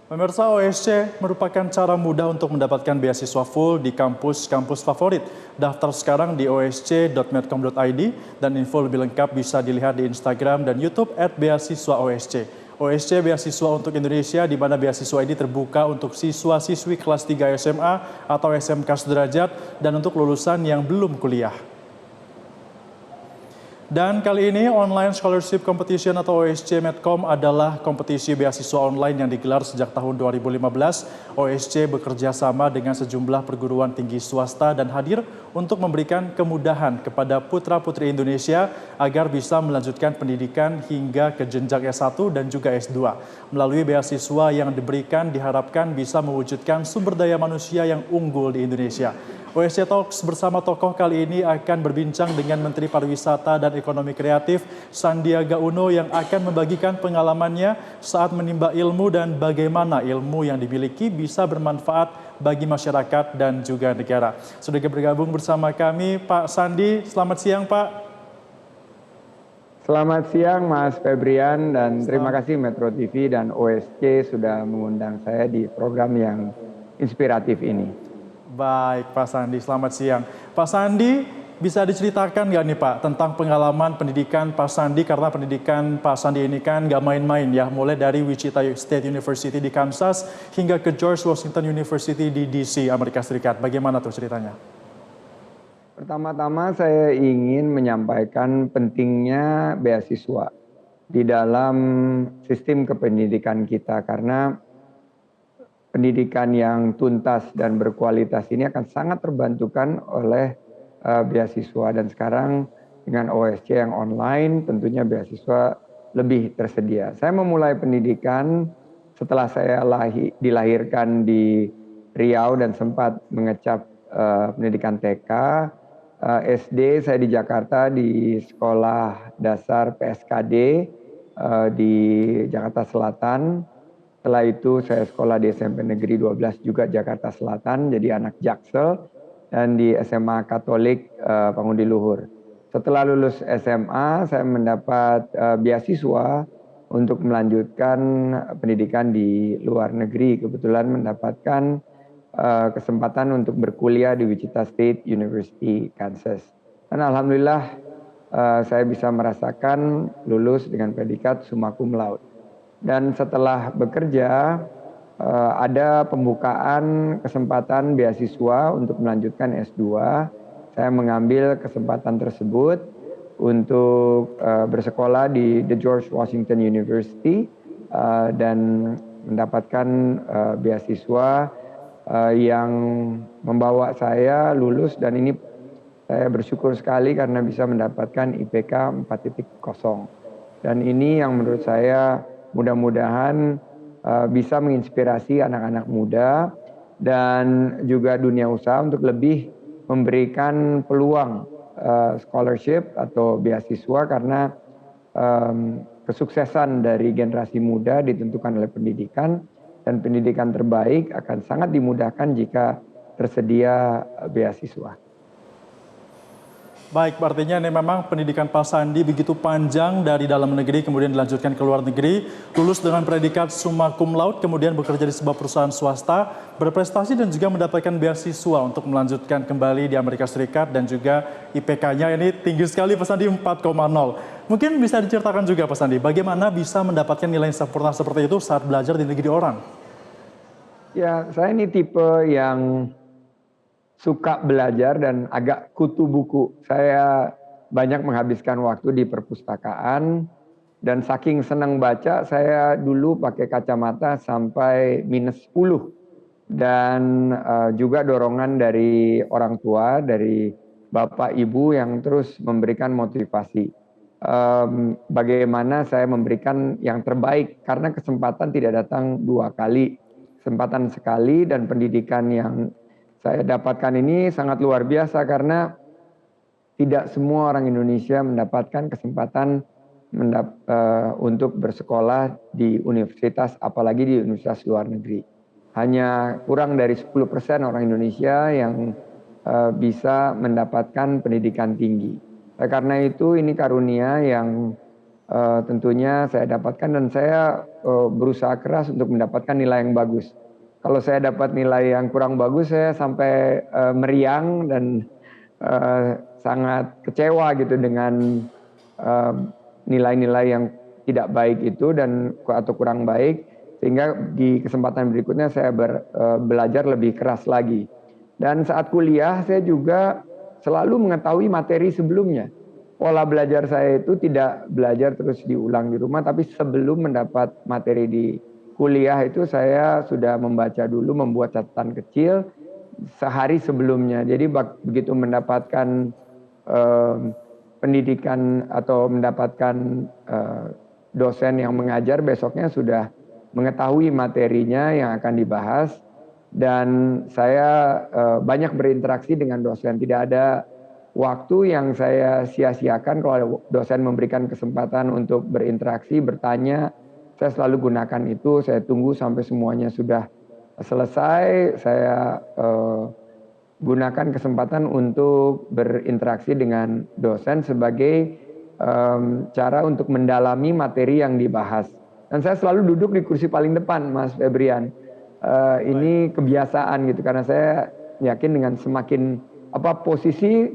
Pemirsa, OSC merupakan cara mudah untuk mendapatkan beasiswa full di kampus-kampus favorit. Daftar sekarang di osc.medcom.id dan info lebih lengkap bisa dilihat di Instagram dan YouTube @beasiswa-OSC. OSC beasiswa untuk Indonesia, di mana beasiswa ini terbuka untuk siswa-siswi kelas 3 SMA atau SMK sederajat dan untuk lulusan yang belum kuliah. Dan kali ini Online Scholarship Competition atau OSC Medcom adalah kompetisi beasiswa online yang digelar sejak tahun 2015. OSC bekerja sama dengan sejumlah perguruan tinggi swasta dan hadir untuk memberikan kemudahan kepada putra-putri Indonesia agar bisa melanjutkan pendidikan hingga ke jenjang S1 dan juga S2. Melalui beasiswa yang diberikan diharapkan bisa mewujudkan sumber daya manusia yang unggul di Indonesia. OSC Talks bersama tokoh kali ini akan berbincang dengan Menteri Pariwisata dan Ekonomi Kreatif Sandiaga Uno yang akan membagikan pengalamannya saat menimba ilmu dan bagaimana ilmu yang dimiliki bisa bermanfaat bagi masyarakat dan juga negara. Sudah bergabung bersama kami Pak Sandi, selamat siang Pak. Selamat siang Mas Febrian dan terima kasih Metro TV dan OSC sudah mengundang saya di program yang inspiratif ini. Baik Pak Sandi, selamat siang. Pak Sandi, bisa diceritakan nggak nih Pak tentang pengalaman pendidikan Pak Sandi, karena pendidikan Pak Sandi ini kan nggak main-main ya, mulai dari Wichita State University di Kansas hingga ke George Washington University di DC, Amerika Serikat. Bagaimana tuh ceritanya? Pertama-tama saya ingin menyampaikan pentingnya beasiswa di dalam sistem kependidikan kita karena pendidikan yang tuntas dan berkualitas ini akan sangat terbantukan oleh beasiswa dan sekarang dengan OSC yang online tentunya beasiswa lebih tersedia. Saya memulai pendidikan setelah saya dilahirkan di Riau dan sempat mengecap pendidikan TK, SD saya di Jakarta di Sekolah Dasar PSKD di Jakarta Selatan. Setelah itu saya sekolah di SMP Negeri 12 juga Jakarta Selatan, jadi anak Jaksel, dan di SMA Katolik Pangudi Luhur. Setelah lulus SMA, saya mendapat beasiswa untuk melanjutkan pendidikan di luar negeri. Kebetulan mendapatkan kesempatan untuk berkuliah di Wichita State University, Kansas. Dan alhamdulillah saya bisa merasakan lulus dengan predikat summa cum laude. Dan setelah bekerja, ada pembukaan kesempatan beasiswa untuk melanjutkan S2. Saya mengambil kesempatan tersebut untuk bersekolah di The George Washington University dan mendapatkan beasiswa yang membawa saya lulus, dan ini saya bersyukur sekali karena bisa mendapatkan IPK 4.0. Dan ini yang menurut saya mudah-mudahan bisa menginspirasi anak-anak muda dan juga dunia usaha untuk lebih memberikan peluang scholarship atau beasiswa karena kesuksesan dari generasi muda ditentukan oleh pendidikan, dan pendidikan terbaik akan sangat dimudahkan jika tersedia beasiswa. Baik, artinya ini memang pendidikan Pak Sandi begitu panjang dari dalam negeri kemudian dilanjutkan ke luar negeri, lulus dengan predikat summa cum laude, kemudian bekerja di sebuah perusahaan swasta, berprestasi dan juga mendapatkan beasiswa untuk melanjutkan kembali di Amerika Serikat, dan juga IPK-nya ini tinggi sekali Pak Sandi, 4,0. Mungkin bisa diceritakan juga Pak Sandi, bagaimana bisa mendapatkan nilai sempurna seperti itu saat belajar di negeri orang? Ya, saya ini tipe yang suka belajar dan agak kutu buku. Saya banyak menghabiskan waktu di perpustakaan dan saking senang baca, saya dulu pakai kacamata sampai -10. Dan juga dorongan dari orang tua, dari bapak ibu yang terus memberikan motivasi. Bagaimana saya memberikan yang terbaik karena kesempatan tidak datang 2 kali, kesempatan sekali, dan pendidikan yang saya dapatkan ini sangat luar biasa karena tidak semua orang Indonesia mendapatkan kesempatan untuk bersekolah di universitas, apalagi di universitas luar negeri. Hanya kurang dari 10% orang Indonesia yang bisa mendapatkan pendidikan tinggi. Karena itu ini karunia yang tentunya saya dapatkan dan saya berusaha keras untuk mendapatkan nilai yang bagus. Kalau saya dapat nilai yang kurang bagus, saya sampai meriang dan sangat kecewa gitu dengan nilai-nilai yang tidak baik itu atau kurang baik, sehingga di kesempatan berikutnya saya belajar lebih keras lagi. Dan saat kuliah saya juga selalu mengetahui materi sebelumnya. Pola belajar saya itu tidak belajar terus diulang di rumah, tapi sebelum mendapat materi di kuliah itu saya sudah membaca dulu, membuat catatan kecil sehari sebelumnya. Jadi begitu mendapatkan pendidikan atau mendapatkan dosen yang mengajar, besoknya sudah mengetahui materinya yang akan dibahas. Dan saya banyak berinteraksi dengan dosen. Tidak ada waktu yang saya sia-siakan kalau dosen memberikan kesempatan untuk berinteraksi, bertanya. Saya selalu gunakan itu, saya tunggu sampai semuanya sudah selesai. Saya gunakan kesempatan untuk berinteraksi dengan dosen sebagai cara untuk mendalami materi yang dibahas. Dan saya selalu duduk di kursi paling depan, Mas Febrian. Ini kebiasaan gitu, karena saya yakin dengan semakin posisi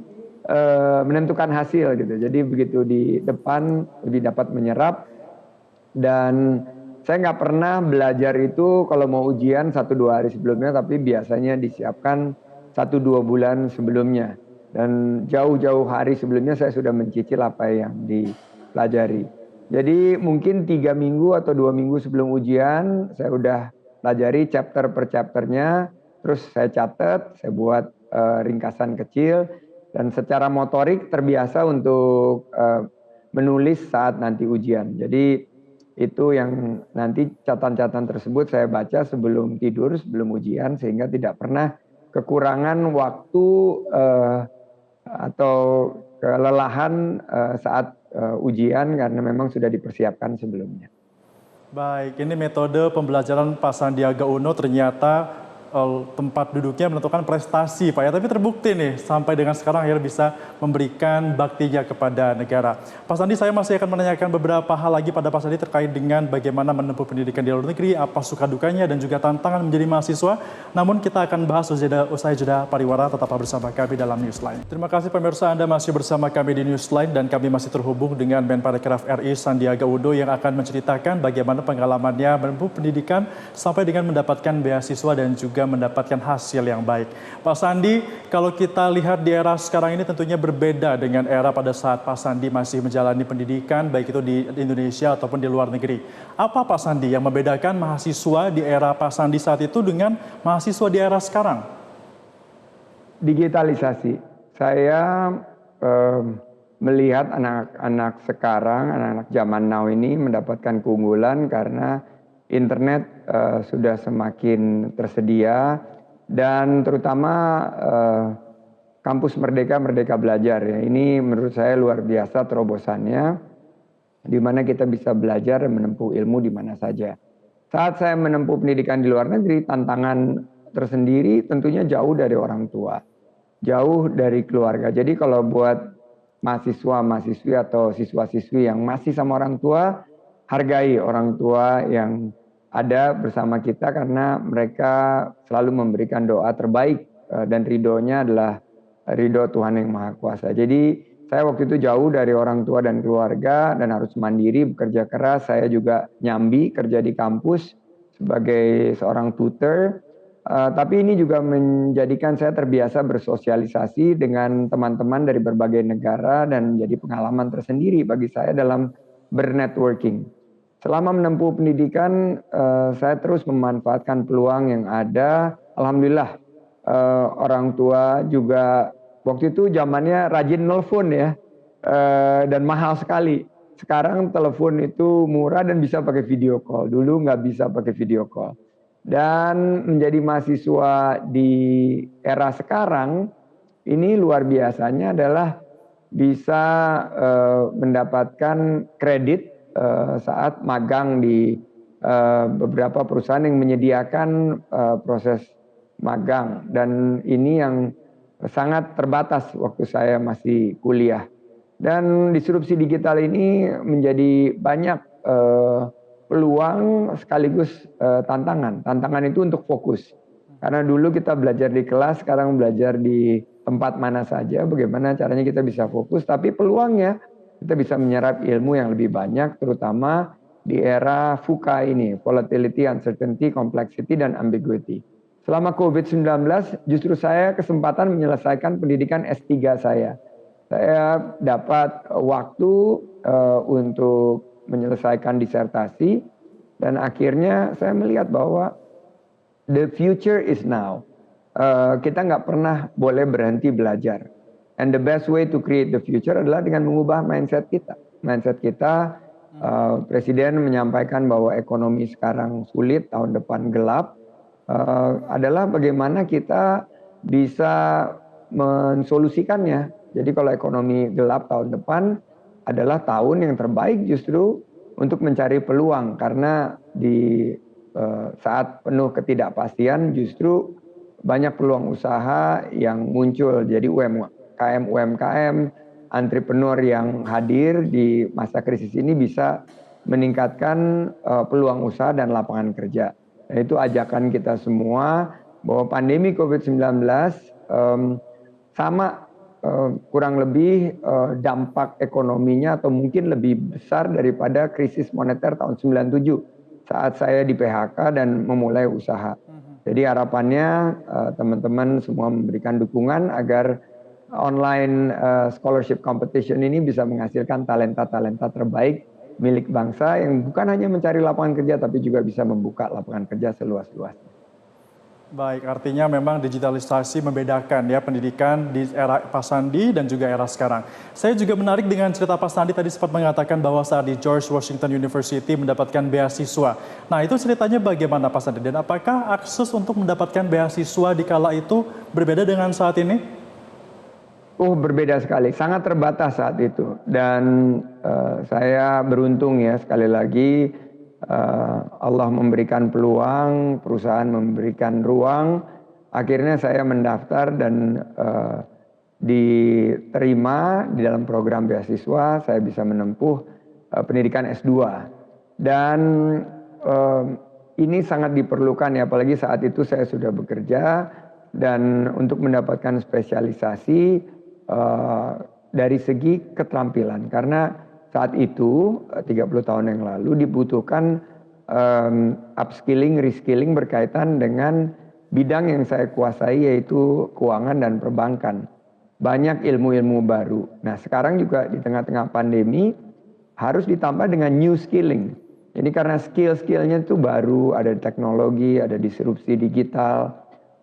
menentukan hasil gitu. Jadi begitu di depan lebih dapat menyerap. Dan saya nggak pernah belajar itu kalau mau ujian 1-2 hari sebelumnya, tapi biasanya disiapkan 1-2 bulan sebelumnya. Dan jauh-jauh hari sebelumnya saya sudah mencicil apa yang dipelajari. Jadi mungkin 3 minggu atau 2 minggu sebelum ujian saya udah pelajari chapter per chapternya, terus saya catat, saya buat ringkasan kecil, dan secara motorik terbiasa untuk menulis saat nanti ujian. Jadi itu yang nanti catatan-catatan tersebut saya baca sebelum tidur, sebelum ujian, sehingga tidak pernah kekurangan waktu atau kelelahan saat ujian karena memang sudah dipersiapkan sebelumnya. Baik, ini metode pembelajaran Pak Sandiaga Uno ternyata tempat duduknya menentukan prestasi, Pak ya. Tapi terbukti nih, sampai dengan sekarang akhirnya bisa memberikan baktinya kepada negara. Pak Sandi, saya masih akan menanyakan beberapa hal lagi pada Pak Sandi terkait dengan bagaimana menempuh pendidikan di luar negeri, apa suka dukanya dan juga tantangan menjadi mahasiswa. Namun kita akan bahas usai jeda pariwara, tetaplah bersama kami dalam Newsline. Terima kasih pemirsa, Anda masih bersama kami di Newsline dan kami masih terhubung dengan Menparekraf RI Sandiaga Uno yang akan menceritakan bagaimana pengalamannya menempuh pendidikan sampai dengan mendapatkan beasiswa dan juga mendapatkan hasil yang baik. Pak Sandi, kalau kita lihat di era sekarang ini tentunya berbeda dengan era pada saat Pak Sandi masih menjalani pendidikan, baik itu di Indonesia ataupun di luar negeri. Apa Pak Sandi yang membedakan mahasiswa di era Pak Sandi saat itu dengan mahasiswa di era sekarang? Digitalisasi. Saya melihat anak-anak sekarang, anak-anak zaman now ini mendapatkan keunggulan karena internet sudah semakin tersedia, dan terutama kampus Merdeka Belajar ya. Ini menurut saya luar biasa terobosannya, di mana kita bisa belajar dan menempuh ilmu di mana saja. Saat saya menempuh pendidikan di luar negeri, tantangan tersendiri tentunya jauh dari orang tua, jauh dari keluarga. Jadi kalau buat mahasiswa-mahasiswi atau siswa-siswi yang masih sama orang tua, hargai orang tua yang ada bersama kita karena mereka selalu memberikan doa terbaik dan ridhonya adalah ridho Tuhan yang Maha Kuasa. Jadi saya waktu itu jauh dari orang tua dan keluarga dan harus mandiri, bekerja keras. Saya juga nyambi kerja di kampus sebagai seorang tutor. Tapi ini juga menjadikan saya terbiasa bersosialisasi dengan teman-teman dari berbagai negara dan menjadi pengalaman tersendiri bagi saya dalam bernetworking. Selama menempuh pendidikan, saya terus memanfaatkan peluang yang ada. Alhamdulillah, orang tua juga waktu itu zamannya rajin nelfon ya, dan mahal sekali. Sekarang telepon itu murah dan bisa pakai video call. Dulu nggak bisa pakai video call. Dan menjadi mahasiswa di era sekarang, ini luar biasanya adalah bisa mendapatkan kredit saat magang di beberapa perusahaan yang menyediakan proses magang, dan ini yang sangat terbatas waktu saya masih kuliah. Dan disrupsi digital ini menjadi banyak peluang sekaligus tantangan. Tantangan itu untuk fokus. Karena dulu kita belajar di kelas, sekarang belajar di tempat mana saja, bagaimana caranya kita bisa fokus, tapi peluangnya kita bisa menyerap ilmu yang lebih banyak, terutama di era VUCA ini, volatility, uncertainty, complexity, dan ambiguity. Selama COVID-19, justru saya kesempatan menyelesaikan pendidikan S3 saya. Saya dapat waktu untuk menyelesaikan disertasi, dan akhirnya saya melihat bahwa the future is now. Kita nggak pernah boleh berhenti belajar. And the best way to create the future adalah dengan mengubah mindset kita. Mindset kita, Presiden menyampaikan bahwa ekonomi sekarang sulit, tahun depan gelap, adalah bagaimana kita bisa mensolusikannya. Jadi kalau ekonomi gelap tahun depan adalah tahun yang terbaik justru untuk mencari peluang, karena di saat penuh ketidakpastian justru banyak peluang usaha yang muncul. Jadi UMKM, entrepreneur yang hadir di masa krisis ini bisa meningkatkan peluang usaha dan lapangan kerja. Dan itu ajakan kita semua bahwa pandemi COVID-19 sama kurang lebih dampak ekonominya atau mungkin lebih besar daripada krisis moneter tahun 97 saat saya di PHK dan memulai usaha. Jadi harapannya teman-teman semua memberikan dukungan agar online scholarship competition ini bisa menghasilkan talenta-talenta terbaik milik bangsa yang bukan hanya mencari lapangan kerja tapi juga bisa membuka lapangan kerja seluas-luasnya. Baik, artinya memang digitalisasi membedakan ya pendidikan di era Pak Sandi dan juga era sekarang. Saya juga menarik dengan cerita Pak Sandi tadi sempat mengatakan bahwa saat di George Washington University mendapatkan beasiswa. Nah, itu ceritanya bagaimana Pak Sandi? Dan apakah akses untuk mendapatkan beasiswa di kala itu berbeda dengan saat ini? Berbeda sekali, sangat terbatas saat itu. Dan saya beruntung ya, sekali lagi Allah memberikan peluang, perusahaan memberikan ruang, akhirnya saya mendaftar dan diterima di dalam program beasiswa, saya bisa menempuh pendidikan S2. Dan ini sangat diperlukan ya, apalagi saat itu saya sudah bekerja, dan untuk mendapatkan spesialisasi dari segi keterampilan, karena saat itu 30 tahun yang lalu dibutuhkan upskilling, reskilling berkaitan dengan bidang yang saya kuasai, yaitu keuangan dan perbankan. Banyak ilmu-ilmu baru. Nah, sekarang juga di tengah-tengah pandemi harus ditambah dengan new skilling. Jadi karena skill-skillnya itu baru, ada teknologi, ada disrupsi digital,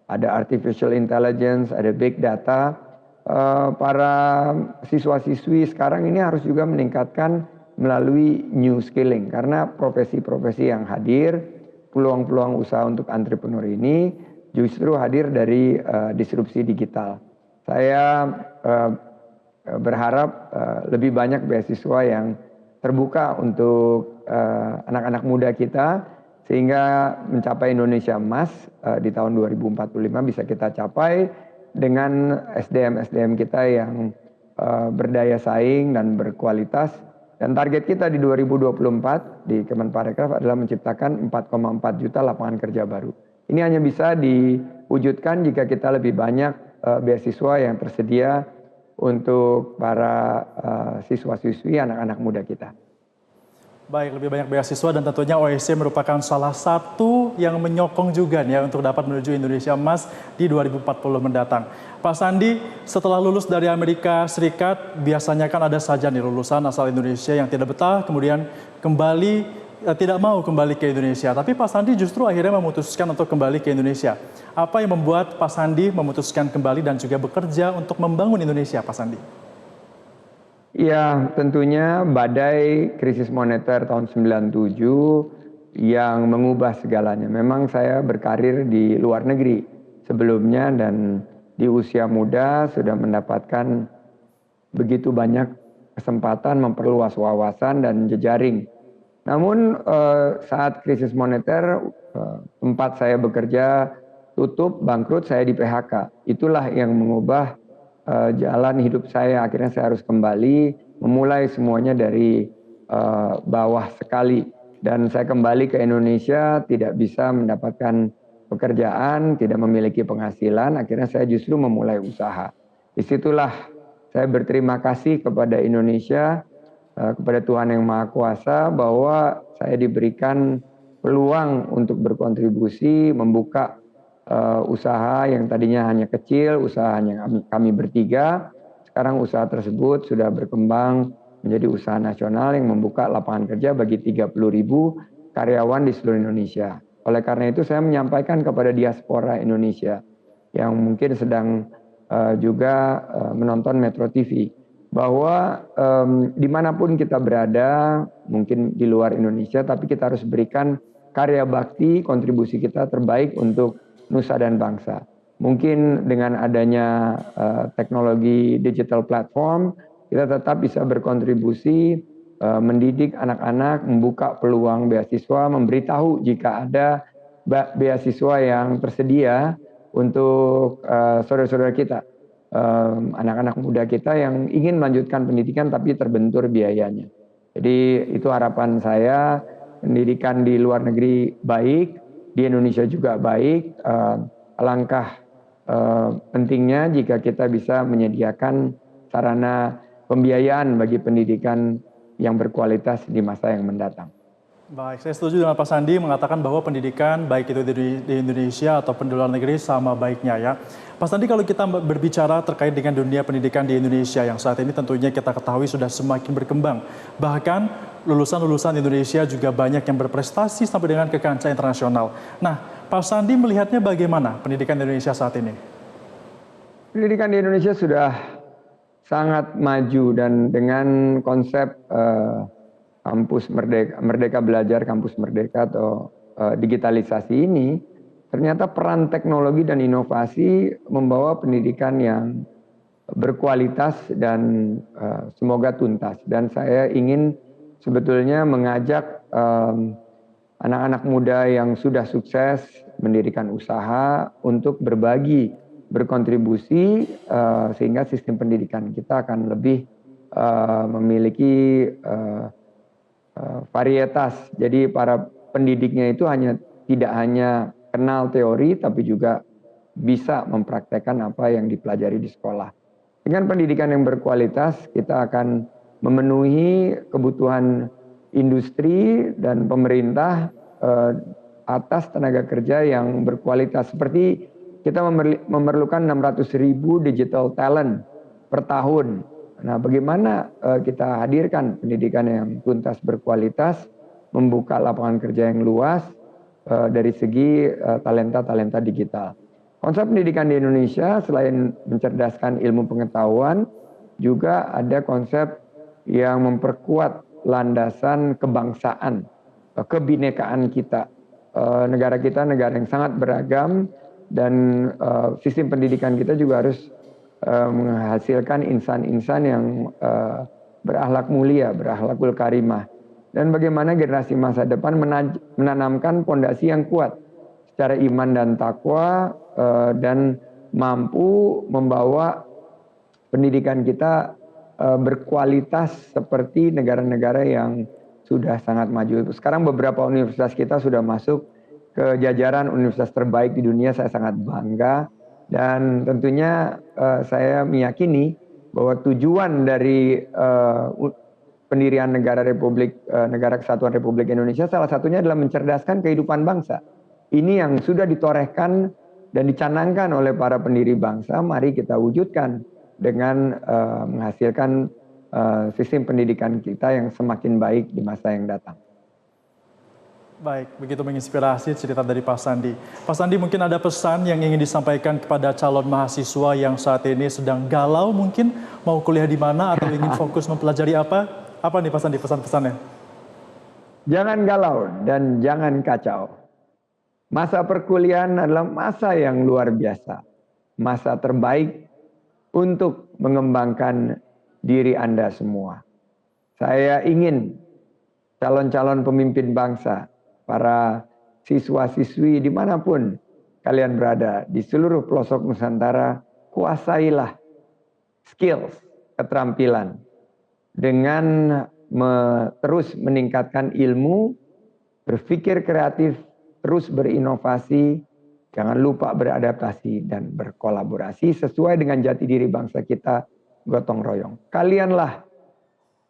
ada artificial intelligence, ada big data. Para siswa-siswi sekarang ini harus juga meningkatkan melalui new skilling, karena profesi-profesi yang hadir, peluang-peluang usaha untuk entrepreneur ini justru hadir dari disrupsi digital. Saya berharap lebih banyak beasiswa yang terbuka untuk anak-anak muda kita, sehingga mencapai Indonesia Emas di tahun 2045 bisa kita capai dengan SDM kita yang berdaya saing dan berkualitas. Dan target kita di 2024 di Kemenparekraf adalah menciptakan 4,4 juta lapangan kerja baru. Ini hanya bisa diwujudkan jika kita lebih banyak beasiswa yang tersedia untuk para siswa-siswi, anak-anak muda kita. Baik, lebih banyak beasiswa dan tentunya OSC merupakan salah satu yang menyokong juga ya untuk dapat menuju Indonesia Emas di 2040 mendatang. Pak Sandi, setelah lulus dari Amerika Serikat, biasanya kan ada saja nih lulusan asal Indonesia yang tidak betah, kemudian tidak mau kembali ke Indonesia. Tapi Pak Sandi justru akhirnya memutuskan untuk kembali ke Indonesia. Apa yang membuat Pak Sandi memutuskan kembali dan juga bekerja untuk membangun Indonesia, Pak Sandi? Ya, tentunya badai krisis moneter tahun 97 yang mengubah segalanya. Memang saya berkarir di luar negeri sebelumnya dan di usia muda sudah mendapatkan begitu banyak kesempatan memperluas wawasan dan jejaring. Namun saat krisis moneter tempat saya bekerja tutup, bangkrut, saya di PHK. Itulah yang mengubah jalan hidup saya. Akhirnya saya harus kembali memulai semuanya dari bawah sekali. Dan saya kembali ke Indonesia tidak bisa mendapatkan pekerjaan, tidak memiliki penghasilan, akhirnya saya justru memulai usaha. Disitulah saya berterima kasih kepada Indonesia, kepada Tuhan Yang Maha Kuasa bahwa saya diberikan peluang untuk berkontribusi, membuka usaha yang tadinya hanya kecil, usaha hanya kami bertiga. Sekarang usaha tersebut sudah berkembang menjadi usaha nasional yang membuka lapangan kerja bagi 30.000 karyawan di seluruh Indonesia. Oleh karena itu saya menyampaikan kepada diaspora Indonesia yang mungkin sedang juga menonton Metro TV bahwa dimanapun kita berada, mungkin di luar Indonesia, tapi kita harus berikan karya bakti, kontribusi kita terbaik untuk nusa dan bangsa. Mungkin dengan adanya teknologi digital platform, kita tetap bisa berkontribusi, mendidik anak-anak, membuka peluang beasiswa, memberitahu jika ada beasiswa yang tersedia untuk saudara-saudara kita, anak-anak muda kita yang ingin melanjutkan pendidikan tapi terbentur biayanya. Jadi itu harapan saya, pendidikan di luar negeri baik, di Indonesia juga baik. Alangkah pentingnya jika kita bisa menyediakan sarana pembiayaan bagi pendidikan yang berkualitas di masa yang mendatang. Baik, saya setuju dengan Pak Sandi mengatakan bahwa pendidikan baik itu di Indonesia ataupun di luar negeri sama baiknya ya. Pak Sandi, kalau kita berbicara terkait dengan dunia pendidikan di Indonesia yang saat ini tentunya kita ketahui sudah semakin berkembang. Bahkan lulusan-lulusan Indonesia juga banyak yang berprestasi sampai dengan ke kancah internasional. Nah, Pak Sandi melihatnya bagaimana pendidikan di Indonesia saat ini? Pendidikan di Indonesia sudah sangat maju dan dengan konsep kampus merdeka belajar, kampus merdeka atau digitalisasi ini, ternyata peran teknologi dan inovasi membawa pendidikan yang berkualitas dan semoga tuntas. Dan saya ingin sebetulnya mengajak anak-anak muda yang sudah sukses mendirikan usaha untuk berbagi, berkontribusi sehingga sistem pendidikan kita akan lebih memiliki varietas. Jadi para pendidiknya itu tidak hanya kenal teori tapi juga bisa mempraktekkan apa yang dipelajari di sekolah. Dengan pendidikan yang berkualitas kita akan memenuhi kebutuhan industri dan pemerintah atas tenaga kerja yang berkualitas. Seperti kita memerlukan 600.000 digital talent per tahun. Nah, bagaimana kita hadirkan pendidikan yang tuntas berkualitas, membuka lapangan kerja yang luas dari segi talenta-talenta digital. Konsep pendidikan di Indonesia selain mencerdaskan ilmu pengetahuan, juga ada konsep yang memperkuat landasan kebangsaan, kebinekaan kita. Negara kita negara yang sangat beragam dan sistem pendidikan kita juga harus menghasilkan insan-insan yang berakhlak mulia, berakhlakul karimah. Dan bagaimana generasi masa depan menanamkan pondasi yang kuat secara iman dan takwa dan mampu membawa pendidikan kita berkualitas seperti negara-negara yang sudah sangat maju. Sekarang beberapa universitas kita sudah masuk ke jajaran universitas terbaik di dunia, saya sangat bangga. Dan tentunya saya meyakini bahwa tujuan dari pendirian Negara Kesatuan Republik Indonesia salah satunya adalah mencerdaskan kehidupan bangsa. Ini yang sudah ditorehkan dan dicanangkan oleh para pendiri bangsa, mari kita wujudkan dengan menghasilkan sistem pendidikan kita yang semakin baik di masa yang datang. Baik, begitu menginspirasi cerita dari Pak Sandi. Pak Sandi, mungkin ada pesan yang ingin disampaikan kepada calon mahasiswa yang saat ini sedang galau mungkin mau kuliah di mana atau ingin fokus mempelajari apa? Apa nih Pak Sandi pesan-pesannya? Jangan galau dan jangan kacau. Masa perkuliahan adalah masa yang luar biasa. Masa terbaik untuk mengembangkan diri Anda semua. Saya ingin calon-calon pemimpin bangsa, para siswa-siswi dimanapun kalian berada, di seluruh pelosok Nusantara, kuasailah skills, keterampilan. dengan terus meningkatkan ilmu, berpikir kreatif, terus berinovasi, jangan lupa beradaptasi dan berkolaborasi sesuai dengan jati diri bangsa kita, gotong royong. Kalianlah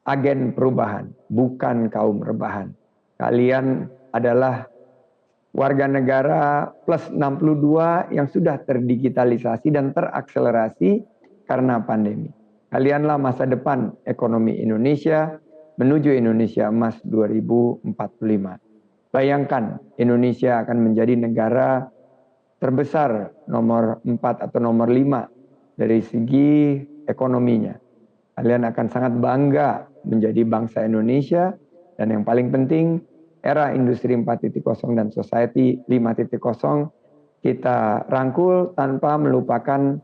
agen perubahan, bukan kaum rebahan. Kalian adalah warga negara plus 62 yang sudah terdigitalisasi dan terakselerasi karena pandemi. Kalianlah masa depan ekonomi Indonesia menuju Indonesia Emas 2045. Bayangkan Indonesia akan menjadi negara terbesar nomor 4 atau nomor 5 dari segi ekonominya. Kalian akan sangat bangga menjadi bangsa Indonesia, dan yang paling penting era industri 4.0 dan society 5.0 kita rangkul tanpa melupakan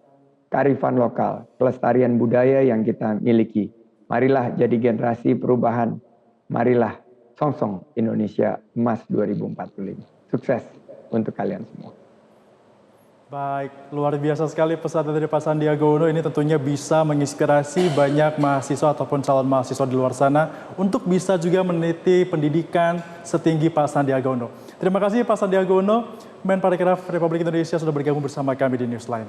kearifan lokal, kelestarian budaya yang kita miliki. Marilah jadi generasi perubahan. Marilah songsong Indonesia Emas 2045. Sukses untuk kalian semua. Baik, luar biasa sekali pesan dari Pak Sandiaga Uno. Ini tentunya bisa menginspirasi banyak mahasiswa ataupun calon mahasiswa di luar sana untuk bisa juga meneliti pendidikan setinggi Pak Sandiaga Uno. Terima kasih Pak Sandiaga Uno, Menparekraf Republik Indonesia sudah bergabung bersama kami di Newsline.